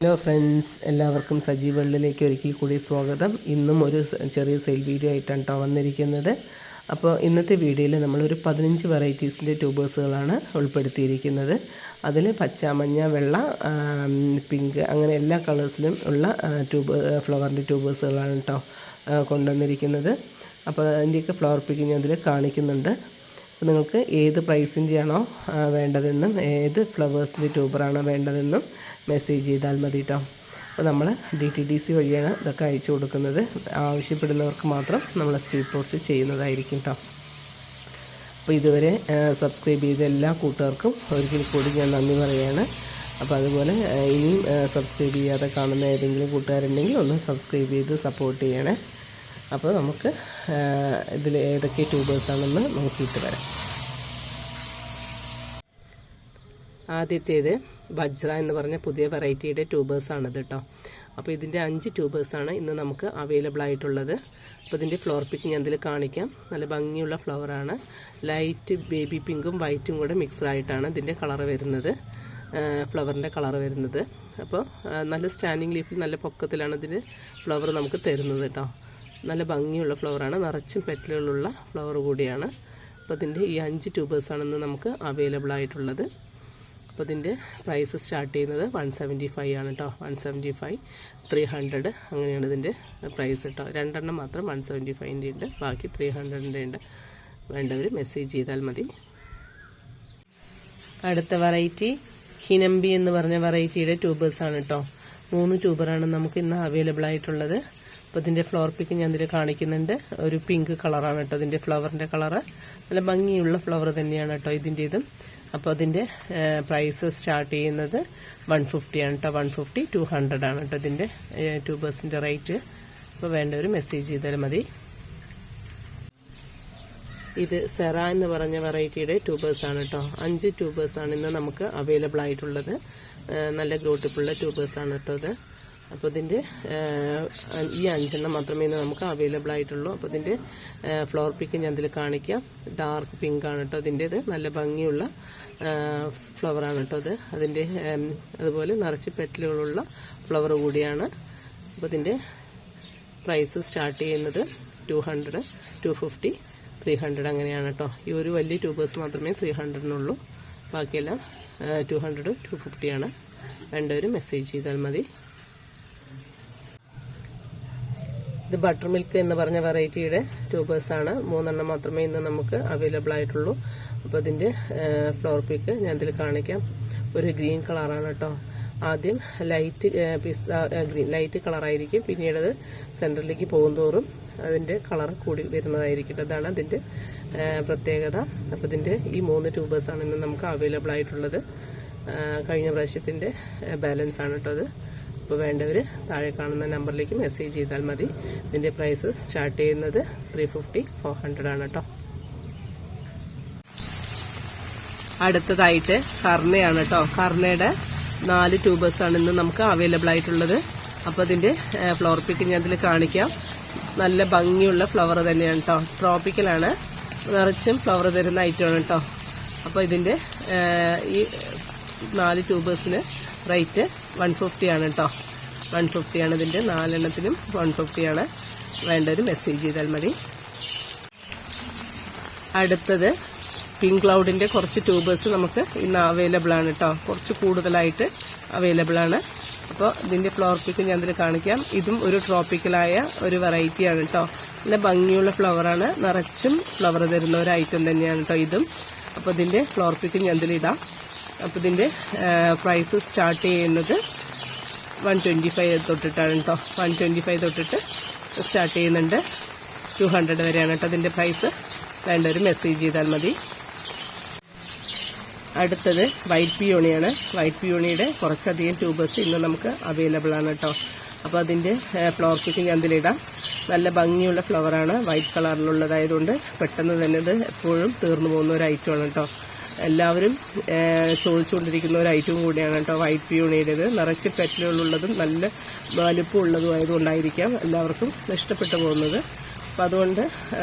Hello friends, എല്ലാവർക്കും സജീവ് വേൾഡിലേക്ക് ഒരിക്കൽ കൂടി സ്വാഗതം. ഇന്നും ഒരു ചെറിയ സെയിൽ വീഡിയോ ആയിട്ടാണ് കേട്ടോ വന്നിരിക്കുന്നത്. അപ്പോൾ ഇന്നത്തെ വീഡിയോയിൽ നമ്മളൊരു 15 വെറൈറ്റീസിൻ്റെ ട്യൂബേഴ്സുകളാണ് ഉൾപ്പെടുത്തിയിരിക്കുന്നത്. അതിൽ പച്ച, മഞ്ഞ, വെള്ള, പിങ്ക് അങ്ങനെ എല്ലാ കളേഴ്സിലും ഉള്ള ഫ്ലവറിൻ്റെ ട്യൂബേഴ്സുകളാണ് കേട്ടോ കൊണ്ടുവന്നിരിക്കുന്നത്. അപ്പോൾ അതിൻ്റെയൊക്കെ ഫ്ലവർ പിക്കിങ് അതിൽ കാണിക്കുന്നുണ്ട്. അപ്പോൾ നിങ്ങൾക്ക് ഏത് പ്രൈസിൻ്റെയാണോ വേണ്ടതെന്നും ഏത് ഫ്ലവേഴ്സിൻ്റെ ട്യൂബറാണോ വേണ്ടതെന്നും മെസ്സേജ് ചെയ്താൽ മതി കേട്ടോ. അപ്പോൾ നമ്മൾ DTDC വഴിയാണ് ഇതൊക്കെ അയച്ചു കൊടുക്കുന്നത്. ആവശ്യപ്പെടുന്നവർക്ക് മാത്രം നമ്മൾ സ്പീഡ് പോസ്റ്റ് ചെയ്യുന്നതായിരിക്കും കേട്ടോ. അപ്പോൾ ഇതുവരെ സബ്സ്ക്രൈബ് ചെയ്ത എല്ലാ കൂട്ടുകാർക്കും ഒരിക്കൽ കൂടി ഞാൻ നന്ദി പറയുകയാണ്. അപ്പോൾ അതുപോലെ ഇനിയും സബ്സ്ക്രൈബ് ചെയ്യാതെ കാണുന്ന ഏതെങ്കിലും കൂട്ടുകാരുണ്ടെങ്കിൽ ഒന്ന് സബ്സ്ക്രൈബ് ചെയ്ത് സപ്പോർട്ട് ചെയ്യണേ. അപ്പോൾ നമുക്ക് ഇതിൽ ഏതൊക്കെ ട്യൂബേഴ്സാണെന്ന് നോക്കിയിട്ട് വരാം. ആദ്യത്തേത് വജ്ര എന്ന് പറഞ്ഞ പുതിയ വെറൈറ്റിയുടെ ട്യൂബേഴ്സാണിത് കേട്ടോ. അപ്പോൾ ഇതിൻ്റെ 5 ട്യൂബേഴ്സാണ് ഇന്ന് നമുക്ക് അവൈലബിൾ ആയിട്ടുള്ളത്. അപ്പോൾ ഇതിൻ്റെ ഫ്ലവർ പിക്കിങ് ഞാൻ ഇതിൽ കാണിക്കാം. നല്ല ഭംഗിയുള്ള ഫ്ലവറാണ്. ലൈറ്റ് ബേബി പിങ്കും വൈറ്റും കൂടെ മിക്സ്ഡായിട്ടാണ് ഇതിൻ്റെ കളറ് വരുന്നത്, ഫ്ലവറിൻ്റെ കളറ് വരുന്നത്. അപ്പോൾ നല്ല സ്റ്റാൻഡിങ് ലീഫിൽ നല്ല പൊക്കത്തിലാണ് ഇതിന് ഫ്ലവർ നമുക്ക് തരുന്നത് കേട്ടോ. നല്ല ഭംഗിയുള്ള ഫ്ലവറാണ്, നിറച്ചും പെറ്റലുകളുള്ള ഫ്ലവർ കൂടിയാണ്. അപ്പോൾ ഇതിൻ്റെ ഈ 5 ട്യൂബേഴ്സാണെന്ന് നമുക്ക് അവൈലബിൾ ആയിട്ടുള്ളത്. അപ്പോൾ ഇതിൻ്റെ പ്രൈസ് സ്റ്റാർട്ട് ചെയ്യുന്നത് 175 ആണ് കേട്ടോ. 175, 300 അങ്ങനെയാണ് ഇതിൻ്റെ പ്രൈസ് കേട്ടോ. 2 എണ്ണം മാത്രം 175ൻ്റെ ഉണ്ട്, ബാക്കി 300ൻ്റെ ഉണ്ട്. വേണ്ടവർ മെസ്സേജ് ചെയ്താൽ മതി. അടുത്ത വെറൈറ്റി ഹിനമ്പി എന്ന് പറഞ്ഞ വെറൈറ്റിയുടെ ട്യൂബേഴ്സാണ് കേട്ടോ. 3 ട്യൂബറാണ് നമുക്ക് ഇന്ന് അവൈലബിൾ ആയിട്ടുള്ളത്. അപ്പോൾ ഇതിൻ്റെ ഫ്ലവർ പിക്ക് ഞാൻ ഇതിൽ കാണിക്കുന്നുണ്ട്. ഒരു പിങ്ക് കളറാണ് കേട്ടോ ഇതിൻ്റെ ഫ്ലവറിൻ്റെ കളറ്. നല്ല ഭംഗിയുള്ള ഫ്ലവർ തന്നെയാണ് കേട്ടോ ഇതിൻ്റെ ഇതും. അപ്പോൾ അതിൻ്റെ പ്രൈസ് സ്റ്റാർട്ട് ചെയ്യുന്നത് 150 ആണ് കേട്ടോ. 150, 200 ആണ് കേട്ടോ ഇതിൻ്റെ ട്യൂബേഴ്സിൻ്റെ റേറ്റ്. അപ്പോൾ വേണ്ടവർ മെസ്സേജ് ചെയ്താൽ മതി. ഇത് സെറ എന്ന് പറഞ്ഞ വെറൈറ്റിയുടെ ട്യൂബേഴ്സാണ് കേട്ടോ. 5 ട്യൂബേഴ്സാണ് ഇന്ന് നമുക്ക് അവൈലബിൾ ആയിട്ടുള്ളത്. നല്ല ഗ്രോട്ടിപ്പുള്ള ട്യൂബേഴ്സാണ് കേട്ടോ ഇത്. അപ്പോൾ ഇതിൻ്റെ ഈ 5 എണ്ണം മാത്രമേ ഇന്ന് നമുക്ക് അവൈലബിൾ ആയിട്ടുള്ളൂ. അപ്പോൾ ഇതിൻ്റെ ഫ്ലവർ പിക്ക് ഞാൻ ഇതിൽ കാണിക്കാം. ഡാർക്ക് പിങ്ക് ആണ് കേട്ടോ ഇതിൻ്റേത്. നല്ല ഭംഗിയുള്ള ഫ്ലവറാണ് കേട്ടോ ഇത്. അതിൻ്റെ അതുപോലെ നിറച്ച് പെറ്റലുകളുള്ള ഫ്ലവർ കൂടിയാണ്. അപ്പോൾ ഇതിൻ്റെ പ്രൈസ് സ്റ്റാർട്ട് ചെയ്യുന്നത് 200, 250, 300 അങ്ങനെയാണ് കേട്ടോ. ഈ ഒരു വലിയ ട്യൂബേഴ്സ് മാത്രമേ 300-നുള്ളൂ. ബാക്കിയെല്ലാം 200, 250 ആണ്. വേണ്ടവർ മെസ്സേജ് ചെയ്താൽ മതി. ഇത് ബട്ടർ മിൽക്ക് എന്ന് പറഞ്ഞ വെറൈറ്റിയുടെ ട്യൂബേഴ്സാണ്. 3 എണ്ണം മാത്രമേ ഇന്ന് നമുക്ക് അവൈലബിൾ ആയിട്ടുള്ളൂ. അപ്പോൾ ഇതിൻ്റെ ഫ്ലവർ പിക്ക് ഞാൻ ഇതിൽ കാണിക്കാം. ഒരു ഗ്രീൻ കളറാണ് കേട്ടോ. ആദ്യം ലൈറ്റ് കളറായിരിക്കും, പിന്നീട് അത് സെൻറ്ററിലേക്ക് പോകുന്തോറും അതിൻ്റെ കളർ കൂടി വരുന്നതായിരിക്കും. അതാണ് അതിൻ്റെ പ്രത്യേകത. അപ്പോൾ ഇതിൻ്റെ ഈ 3 ട്യൂബേഴ്സാണ് ഇന്ന് നമുക്ക് അവൈലബിൾ ആയിട്ടുള്ളത്. കഴിഞ്ഞ പ്രാവശ്യത്തിൻ്റെ ബാലൻസ് ആണ് കേട്ടോ അത്. അപ്പോൾ വേണ്ടവർ താഴെ കാണുന്ന നമ്പറിലേക്ക് മെസ്സേജ് ചെയ്താൽ മതി. ഇതിൻ്റെ പ്രൈസ് സ്റ്റാർട്ട് ചെയ്യുന്നത് 350, 400 ആണ് കേട്ടോ. അടുത്തതായിട്ട് കർണയാണ് കേട്ടോ. കർണയുടെ 4 ട്യൂബേഴ്സാണ് ഇന്ന് നമുക്ക് അവൈലബിൾ ആയിട്ടുള്ളത്. അപ്പോൾ ഇതിൻ്റെ ഫ്ലവർ പിക്ക് ഞാൻ ഇതിൽ കാണിക്കാം. നല്ല ഭംഗിയുള്ള ഫ്ലവർ തന്നെയാണ് കേട്ടോ. ട്രോപ്പിക്കലാണ്, നിറച്ചും ഫ്ലവർ തരുന്ന ഐറ്റമാണ് കേട്ടോ. അപ്പോൾ ഇതിൻ്റെ ഈ 4 ട്യൂബേഴ്സിന് റേറ്റ് 150 ആണ് കേട്ടോ. 150 ആണ് ഇതിൻ്റെ 4 എണ്ണത്തിനും 150 ആണ്. വേണ്ടവർ മെസ്സേജ് ചെയ്താൽ മതി. അടുത്തത് പിങ്ക് ക്ലൗഡിൻ്റെ കുറച്ച് ട്യൂബേഴ്സ് നമുക്ക് ഇന്ന് അവൈലബിൾ ആണ് കേട്ടോ. കുറച്ച് കൂടുതലായിട്ട് അവൈലബിൾ ആണ്. അപ്പോൾ ഇതിൻ്റെ ഫ്ലവർ പിക്ക് ഞാൻ ഇതിൽ കാണിക്കാം. ഇതും ഒരു ട്രോപ്പിക്കലായ ഒരു വെറൈറ്റിയാണ് കേട്ടോ. നല്ല ഭംഗിയുള്ള ഫ്ലവറാണ്, നിറച്ചും ഫ്ലവർ തരുന്ന ഒരു ഐറ്റം തന്നെയാണ് കേട്ടോ ഇതും. അപ്പോൾ ഇതിൻ്റെ ഫ്ലവർ പിക്ക് ഞാൻ ഇതിലിടാം. അപ്പോൾ ഇതിൻ്റെ പ്രൈസ് സ്റ്റാർട്ട് ചെയ്യുന്നത് 125 തൊട്ടിട്ടാണ് കേട്ടോ. 125 തൊട്ടിട്ട് സ്റ്റാർട്ട് ചെയ്യുന്നുണ്ട്. 200 വരെയാണ് കേട്ടോ ഇതിൻ്റെ പ്രൈസ്. വേണ്ടവർ മെസ്സേജ് ചെയ്താൽ മതി. അടുത്തത് വൈറ്റ് പിയോണിയാണ്. വൈറ്റ് പിയോണിയുടെ കുറച്ചധികം ട്യൂബേഴ്സ് ഇന്ന് നമുക്ക് അവൈലബിൾ ആണ് കേട്ടോ. അപ്പോൾ അതിൻ്റെ ഫ്ലവർ പിക്ക് ഞാൻ ഇതിലിടാം. നല്ല ഭംഗിയുള്ള ഫ്ലവറാണ്, വൈറ്റ് കളറിലുള്ളതായതുകൊണ്ട് പെട്ടെന്ന് തന്നെ ഇത് എപ്പോഴും തീർന്നു പോകുന്ന ഒരു ഐറ്റമാണ് കേട്ടോ. എല്ലാവരും ചോദിച്ചുകൊണ്ടിരിക്കുന്ന ഒരു ഐറ്റവും കൂടിയാണ് കേട്ടോ വൈറ്റ് പിയോണിയുടേത്. നിറച്ച് പെറ്റലുകളുള്ളതും നല്ല വലുപ്പമുള്ളതും ആയതുകൊണ്ടായിരിക്കാം എല്ലാവർക്കും ഇഷ്ടപ്പെട്ടു പോകുന്നത്. അപ്പോൾ അതുകൊണ്ട്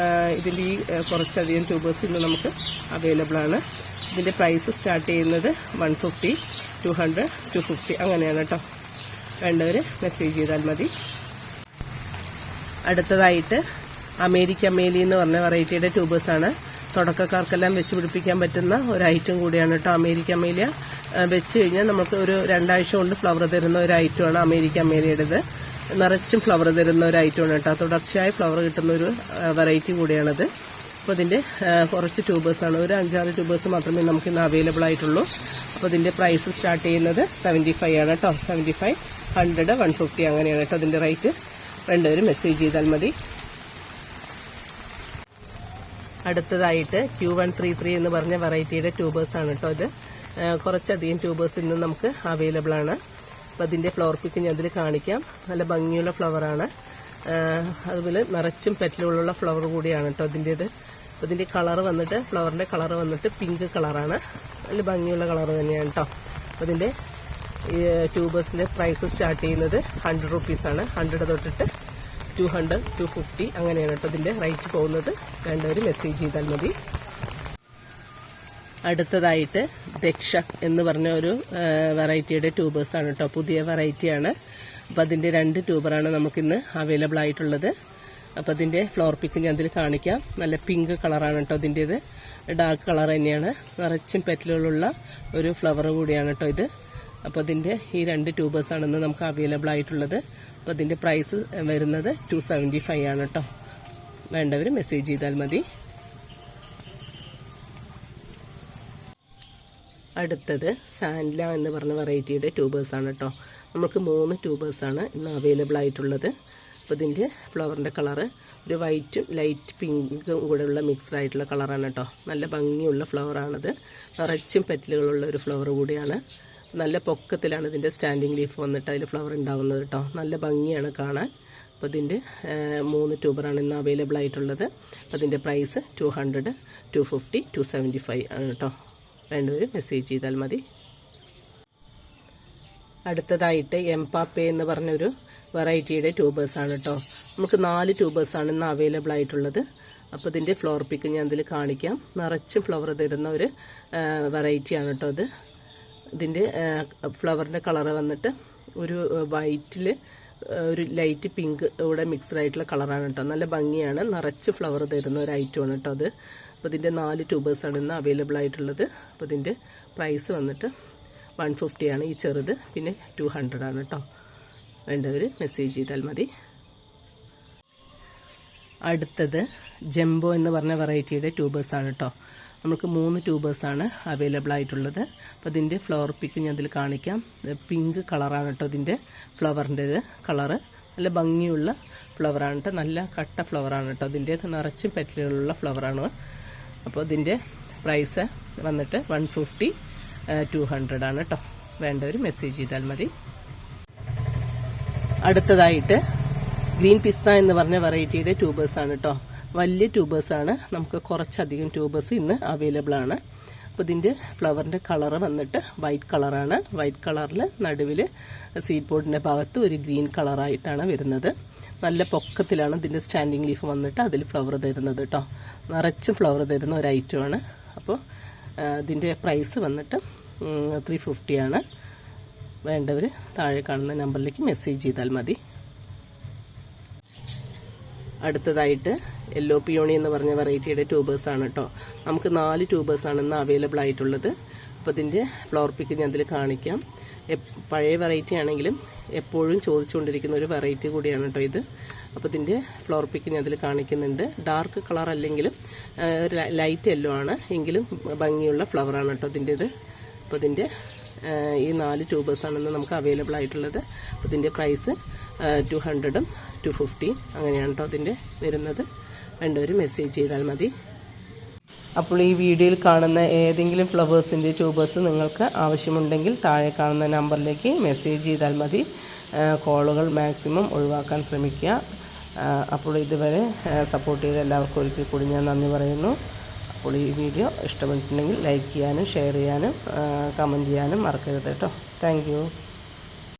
ഇതിൻ്റെ ഈ കുറച്ചധികം ട്യൂബേഴ്സ് ഇന്ന് നമുക്ക് അവൈലബിൾ ആണ്. ഇതിൻ്റെ പ്രൈസ് സ്റ്റാർട്ട് ചെയ്യുന്നത് 150, 200, 250 അങ്ങനെയാണ് കേട്ടോ. വേണ്ടവർ മെസ്സേജ് ചെയ്താൽ മതി. അടുത്തതായിട്ട് അമേരിക്ക മേലി എന്ന് പറഞ്ഞ വെറൈറ്റിയുടെ ട്യൂബേഴ്സാണ്. തുടക്കക്കാർക്കെല്ലാം വെച്ച് പിടിപ്പിക്കാൻ പറ്റുന്ന ഒരു ഐറ്റം കൂടിയാണ് കേട്ടോ അമേരിക്ക മേലിയ. വെച്ച് കഴിഞ്ഞാൽ നമുക്ക് ഒരു 2 ആഴ്ച കൊണ്ട് ഫ്ലവർ തരുന്ന ഒരു ഐറ്റമാണ് അമേരിക്ക മേലിയുടേത്. നിറച്ചും ഫ്ലവർ തരുന്ന ഒരു ഐറ്റമാണ് കേട്ടോ. തുടർച്ചയായി ഫ്ലവർ കിട്ടുന്ന ഒരു വെറൈറ്റി കൂടിയാണത്. അപ്പോൾ ഇതിൻ്റെ കുറച്ച് ട്യൂബേഴ്സാണ്, ഒരു 5-6 ട്യൂബേഴ്സ് മാത്രമേ നമുക്കിന്ന് അവൈലബിൾ ആയിട്ടുള്ളൂ. അപ്പോൾ ഇതിൻ്റെ പ്രൈസ് സ്റ്റാർട്ട് ചെയ്യുന്നത് 75 ആണ് കേട്ടോ. 75, 100, 150 അങ്ങനെയാണ് കേട്ടോ ഇതിൻ്റെ റേറ്റ്. വേണ്ടവർ മെസ്സേജ് ചെയ്താൽ മതി. അടുത്തതായിട്ട് Q133 എന്ന് പറഞ്ഞ വെറൈറ്റിയുടെ ട്യൂബേഴ്സാണ് കേട്ടോ. ഇത് കുറച്ചധികം ട്യൂബേഴ്സ് ഇന്ന് നമുക്ക് അവൈലബിൾ ആണ്. അപ്പോൾ അതിൻ്റെ ഫ്ലവർ പിക്ക് ഞാൻ അതിൽ കാണിക്കാം. നല്ല ഭംഗിയുള്ള ഫ്ലവറാണ്. അതുപോലെ നിറച്ചും പെറ്റലുകളുള്ള ഫ്ലവർ കൂടിയാണ് കേട്ടോ ഇതിൻ്റേത്. അപ്പോൾ ഇതിൻ്റെ കളർ വന്നിട്ട്, ഫ്ലവറിൻ്റെ കളർ വന്നിട്ട് പിങ്ക് കളറാണ്. നല്ല ഭംഗിയുള്ള കളർ തന്നെയാണ് കേട്ടോ. അപ്പോൾ ഇതിൻ്റെ ഈ ട്യൂബേഴ്സിൻ്റെ പ്രൈസ് സ്റ്റാർട്ട് ചെയ്യുന്നത് 100 റുപ്പീസാണ്. 100 തൊട്ടിട്ട് 200, 250 അങ്ങനെയാണ് കേട്ടോ ഇതിൻ്റെ റേറ്റ് പോകുന്നത്. വേണ്ടവർ മെസ്സേജ് ചെയ്താൽ മതി. അടുത്തതായിട്ട് ദക്ഷ എന്ന് പറഞ്ഞ ഒരു വെറൈറ്റിയുടെ ട്യൂബേഴ്സാണ് കേട്ടോ. പുതിയ വെറൈറ്റിയാണ്. അപ്പോൾ അതിൻ്റെ 2 ട്യൂബറാണ് നമുക്കിന്ന് അവൈലബിൾ ആയിട്ടുള്ളത്. അപ്പോൾ അതിൻ്റെ ഫ്ലവർ പിക്ക് ഞാൻ അതിൽ കാണിക്കാം. നല്ല പിങ്ക് കളറാണ് കേട്ടോ ഇതിൻ്റേത്. ഡാർക്ക് കളർ തന്നെയാണ്. നിറച്ചും പെറ്റലുകളുള്ള ഒരു ഫ്ലവർ കൂടിയാണ് കേട്ടോ ഇത്. അപ്പോൾ അതിൻ്റെ ഈ 2 ട്യൂബേഴ്സാണ് ഇന്ന് നമുക്ക് അവൈലബിൾ ആയിട്ടുള്ളത്. അപ്പോൾ അതിൻ്റെ പ്രൈസ് വരുന്നത് 275 ആണ് കേട്ടോ. വേണ്ടവർ മെസ്സേജ് ചെയ്താൽ മതി. അടുത്തത് സാൻഡ്ല എന്ന് പറഞ്ഞ വെറൈറ്റിയുടെ ട്യൂബേഴ്സാണ് കേട്ടോ. നമുക്ക് 3 ട്യൂബേഴ്സാണ് ഇന്ന് അവൈലബിൾ ആയിട്ടുള്ളത്. അപ്പോൾ ഇതിൻ്റെ ഫ്ലവറിൻ്റെ കളറ് ഒരു വൈറ്റും ലൈറ്റ് പിങ്കും കൂടെ ഉള്ള മിക്സ്ഡ് ആയിട്ടുള്ള കളറാണ് കേട്ടോ. നല്ല ഭംഗിയുള്ള ഫ്ലവറാണത്. നിറച്ചും പെറ്റലുകളുള്ള ഒരു ഫ്ലവർ കൂടിയാണ്. നല്ല പൊക്കത്തിലാണ് ഇതിൻ്റെ സ്റ്റാൻഡിങ് ലീഫ് വന്നിട്ട് അതിൽ ഫ്ലവർ ഉണ്ടാവുന്നത് കേട്ടോ. നല്ല ഭംഗിയാണ് കാണാൻ. അപ്പോൾ ഇതിൻ്റെ 3 ട്യൂബറാണ് ഇന്ന് അവൈലബിൾ ആയിട്ടുള്ളത്. അപ്പോൾ അതിൻ്റെ പ്രൈസ് 200, 250, 275 ആണ് കേട്ടോ. വേണ്ടവർ മെസ്സേജ് ചെയ്താൽ മതി. അടുത്തതായിട്ട് എംപാപ്പെ എന്ന് പറഞ്ഞൊരു വെറൈറ്റിയുടെ ട്യൂബേഴ്സാണ് കേട്ടോ. നമുക്ക് 4 ട്യൂബേഴ്സാണ് ഇന്ന് അവൈലബിൾ ആയിട്ടുള്ളത്. അപ്പോൾ ഇതിൻ്റെ ഫ്ലവർ പിക്ക് ഞാൻ ഇതിൽ കാണിക്കാം. നിറച്ചും ഫ്ലവർ തരുന്ന ഒരു വെറൈറ്റിയാണ് കേട്ടോ ഇത്. ഇതിൻ്റെ ഫ്ലവറിൻ്റെ കളറ് വന്നിട്ട് ഒരു വൈറ്റിൽ ഒരു ലൈറ്റ് പിങ്ക് ഇവിടെ മിക്സ്ഡ് ആയിട്ടുള്ള കളറാണ് കേട്ടോ. നല്ല ഭംഗിയാണ്. നിറച്ച് ഫ്ലവർ തരുന്ന ഒരു ഐറ്റമാണ് കേട്ടോ അത്. അപ്പോൾ ഇതിൻ്റെ 4 ട്യൂബേഴ്സാണ് ഇന്ന് അവൈലബിൾ ആയിട്ടുള്ളത്. അപ്പോൾ ഇതിൻ്റെ പ്രൈസ് വന്നിട്ട് 150 ആണ് ഈ ചെറുത്. പിന്നെ 200 ആണ് കേട്ടോ. വേണ്ടവർ മെസ്സേജ് ചെയ്താൽ മതി. അടുത്തത് ജംബോ എന്ന് പറഞ്ഞ വെറൈറ്റിയുടെ ട്യൂബേഴ്സാണ് കേട്ടോ. നമുക്ക് 3 ട്യൂബേഴ്സാണ് അവൈലബിൾ ആയിട്ടുള്ളത്. അപ്പോൾ ഇതിൻ്റെ ഫ്ലവർ പിക്ക് ഞാൻ ഇതിൽ കാണിക്കാം. പിങ്ക് കളറാണ് കേട്ടോ ഇതിൻ്റെ ഫ്ലവറിൻ്റേത് കളറ്. നല്ല ഭംഗിയുള്ള ഫ്ലവറാണ് കേട്ടോ. നല്ല കട്ട ഫ്ലവറാണ് കേട്ടോ. ഇതിൻ്റെ നിറച്ചും പെറ്റലുകളുള്ള ഫ്ലവറാണ്. അപ്പോൾ ഇതിൻ്റെ പ്രൈസ് വന്നിട്ട് 150, 200 ആണ് കേട്ടോ. വേണ്ടവർ മെസ്സേജ് ചെയ്താൽ മതി. അടുത്തതായിട്ട് ഗ്രീൻ പിസ്ത എന്ന് പറഞ്ഞ വെറൈറ്റിയുടെ ട്യൂബേഴ്സാണ് കേട്ടോ. വലിയ ട്യൂബേഴ്സാണ്. നമുക്ക് കുറച്ചധികം ട്യൂബേഴ്സ് ഇന്ന് അവൈലബിൾ ആണ്. അപ്പോൾ ഇതിൻ്റെ ഫ്ലവറിൻ്റെ കളറ് വന്നിട്ട് വൈറ്റ് കളറാണ്. വൈറ്റ് കളറിൽ നടുവിൽ സീഡ് പോഡിൻ്റെ ഭാഗത്ത് ഒരു ഗ്രീൻ കളറായിട്ടാണ് വരുന്നത്. നല്ല പൊക്കത്തിലാണ് ഇതിൻ്റെ സ്റ്റാൻഡിങ് ലീഫ് വന്നിട്ട് അതിൽ ഫ്ലവർ തരുന്നത് കേട്ടോ. നിറച്ചും ഫ്ലവർ തരുന്ന ഒരു ഐറ്റമാണ്. അപ്പോൾ ഇതിൻ്റെ പ്രൈസ് വന്നിട്ട് 350 ആണ്. വേണ്ടവർ താഴെ കാണുന്ന നമ്പറിലേക്ക് മെസ്സേജ് ചെയ്താൽ മതി. അടുത്തതായിട്ട് യെല്ലോ പിയോണി എന്ന് പറഞ്ഞ വെറൈറ്റിയുടെ ട്യൂബേഴ്സാണ് കേട്ടോ. നമുക്ക് 4 ട്യൂബേഴ്സാണ് ഇന്ന് അവൈലബിൾ ആയിട്ടുള്ളത്. അപ്പോൾ ഇതിൻ്റെ ഫ്ലവർ പിക്ക് ഞാൻ ഇതിൽ കാണിക്കാം. പഴയ വെറൈറ്റി ആണെങ്കിലും എപ്പോഴും ചോദിച്ചുകൊണ്ടിരിക്കുന്ന ഒരു വെറൈറ്റി കൂടിയാണ് കേട്ടോ ഇത്. അപ്പോൾ ഇതിൻ്റെ ഫ്ലവർ പിക്ക് ഞാൻ ഇതിൽ കാണിക്കുന്നുണ്ട്. ഡാർക്ക് കളർ അല്ലെങ്കിലും ലൈറ്റ് യെല്ലോ ആണ്, എങ്കിലും ഭംഗിയുള്ള ഫ്ലവറാണ് കേട്ടോ ഇതിൻ്റേത്. അപ്പോൾ ഇതിൻ്റെ ഈ 4 ട്യൂബേഴ്സാണെന്ന് നമുക്ക് അവൈലബിൾ ആയിട്ടുള്ളത്. അപ്പോൾ ഇതിൻ്റെ പ്രൈസ് 200, 250 അങ്ങനെയാണ് കേട്ടോ ഇതിൻ്റെ വരുന്നത്. വേണ്ടവർ മെസ്സേജ് ചെയ്താൽ മതി. അപ്പോൾ ഈ വീഡിയോയിൽ കാണുന്ന ഏതെങ്കിലും ഫ്ലവേഴ്സിൻ്റെ ട്യൂബേഴ്സ് നിങ്ങൾക്ക് ആവശ്യമുണ്ടെങ്കിൽ താഴെ കാണുന്ന നമ്പറിലേക്ക് മെസ്സേജ് ചെയ്താൽ മതി. കോളുകൾ മാക്സിമം ഒഴിവാക്കാൻ ശ്രമിക്കുക. അപ്പോൾ ഇതുവരെ സപ്പോർട്ട് ചെയ്ത എല്ലാവർക്കും ഒരിക്കൽ കൂടി ഞാൻ നന്ദി പറയുന്നു. അപ്പോൾ ഈ വീഡിയോ ഇഷ്ടപ്പെട്ടിട്ടുണ്ടെങ്കിൽ ലൈക്ക് ചെയ്യാനും ഷെയർ ചെയ്യാനും കമൻറ്റ് ചെയ്യാനും മറക്കരുത് കേട്ടോ. Thank you.